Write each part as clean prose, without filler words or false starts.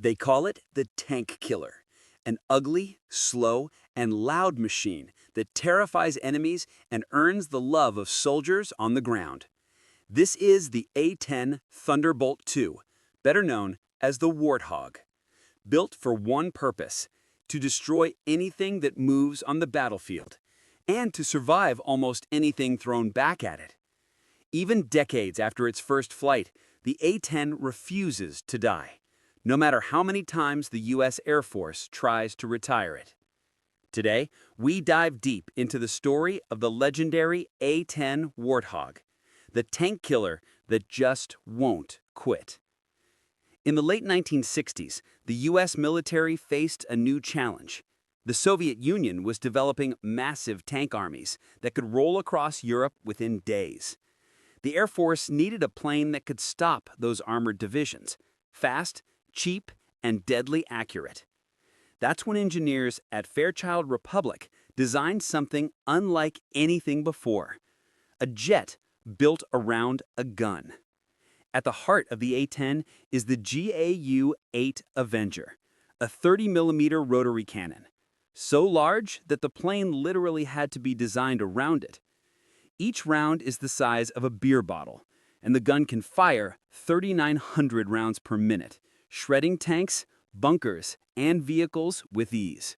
They call it the tank killer, an ugly, slow, and loud machine that terrifies enemies and earns the love of soldiers on the ground. This is the A-10 Thunderbolt II, better known as the Warthog. Built for one purpose, to destroy anything that moves on the battlefield, and to survive almost anything thrown back at it. Even decades after its first flight, the A-10 refuses to die, no matter how many times the U.S. Air Force tries to retire it. Today, we dive deep into the story of the legendary A-10 Warthog, the tank killer that just won't quit. In the late 1960s, the U.S. military faced a new challenge. The Soviet Union was developing massive tank armies that could roll across Europe within days. The Air Force needed a plane that could stop those armored divisions, fast, cheap, and deadly accurate. That's when engineers at Fairchild Republic designed something unlike anything before, a jet built around a gun. At the heart of the A-10 is the GAU-8 Avenger, a 30mm rotary cannon, so large that the plane literally had to be designed around it. Each round is the size of a beer bottle, and the gun can fire 3,900 rounds per minute, shredding tanks, bunkers, and vehicles with ease.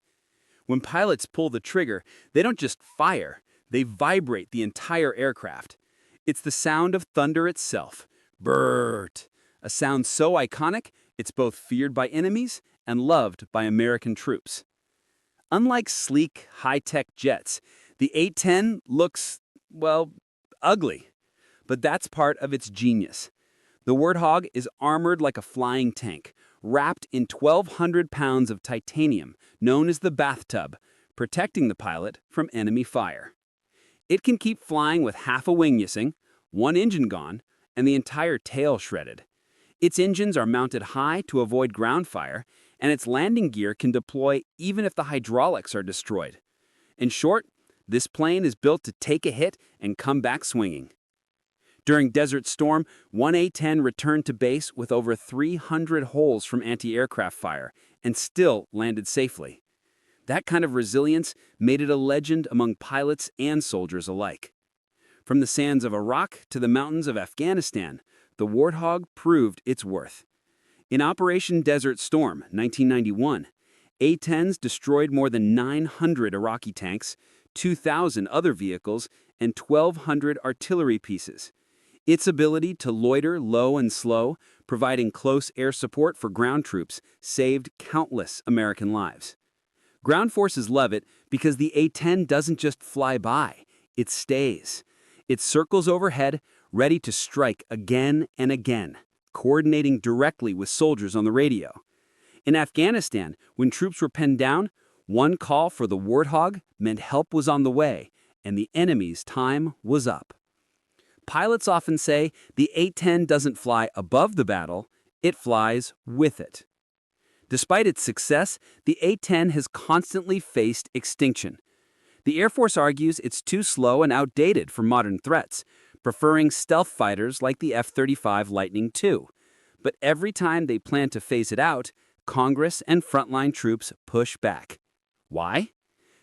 When pilots pull the trigger, they don't just fire, they vibrate the entire aircraft. It's the sound of thunder itself. BRRRRT, a sound so iconic, it's both feared by enemies and loved by American troops. Unlike sleek, high-tech jets, the A-10 looks, well, ugly. But that's part of its genius. The Warthog is armored like a flying tank, wrapped in 1,200 pounds of titanium, known as the bathtub, protecting the pilot from enemy fire. It can keep flying with half a wing missing, one engine gone, and the entire tail shredded. Its engines are mounted high to avoid ground fire, and its landing gear can deploy even if the hydraulics are destroyed. In short, this plane is built to take a hit and come back swinging. During Desert Storm, one A-10 returned to base with over 300 holes from anti-aircraft fire and still landed safely. That kind of resilience made it a legend among pilots and soldiers alike. From the sands of Iraq to the mountains of Afghanistan, the Warthog proved its worth. In Operation Desert Storm, 1991, A-10s destroyed more than 900 Iraqi tanks, 2,000 other vehicles, and 1,200 artillery pieces. Its ability to loiter low and slow, providing close air support for ground troops, saved countless American lives. Ground forces love it because the A-10 doesn't just fly by, it stays. It circles overhead, ready to strike again and again, coordinating directly with soldiers on the radio. In Afghanistan, when troops were pinned down, one call for the Warthog meant help was on the way, and the enemy's time was up. Pilots often say the A-10 doesn't fly above the battle, it flies with it. Despite its success, the A-10 has constantly faced extinction. The Air Force argues it's too slow and outdated for modern threats, preferring stealth fighters like the F-35 Lightning II. But every time they plan to phase it out, Congress and frontline troops push back. Why?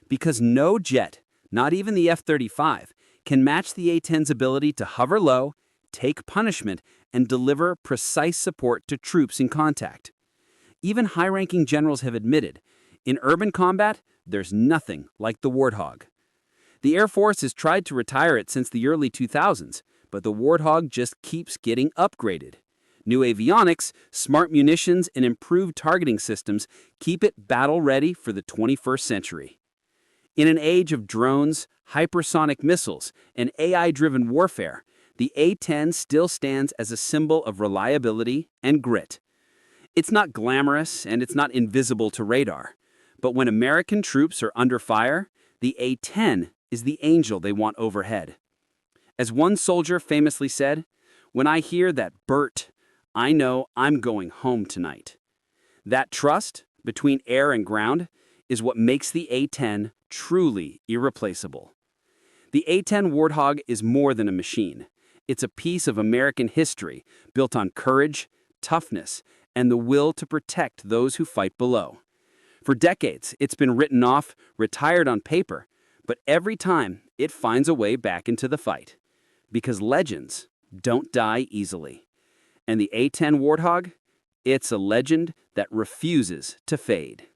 Because no jet, not even the F-35, can match the A-10's ability to hover low, take punishment, and deliver precise support to troops in contact. Even high-ranking generals have admitted, in urban combat, there's nothing like the Warthog. The Air Force has tried to retire it since the early 2000s, but the Warthog just keeps getting upgraded. New avionics, smart munitions, and improved targeting systems keep it battle-ready for the 21st century. In an age of drones, hypersonic missiles, and AI-driven warfare, the A-10 still stands as a symbol of reliability and grit. It's not glamorous and it's not invisible to radar, but when American troops are under fire, the A-10 is the angel they want overhead. As one soldier famously said, "When I hear that BRRRT, I know I'm going home tonight." That trust between air and ground is what makes the A-10 truly irreplaceable. The A-10 Warthog is more than a machine. It's a piece of American history built on courage, toughness, and the will to protect those who fight below. For decades, it's been written off, retired on paper, but every time it finds a way back into the fight. Because legends don't die easily. And the A10 Warthog? It's a legend that refuses to fade.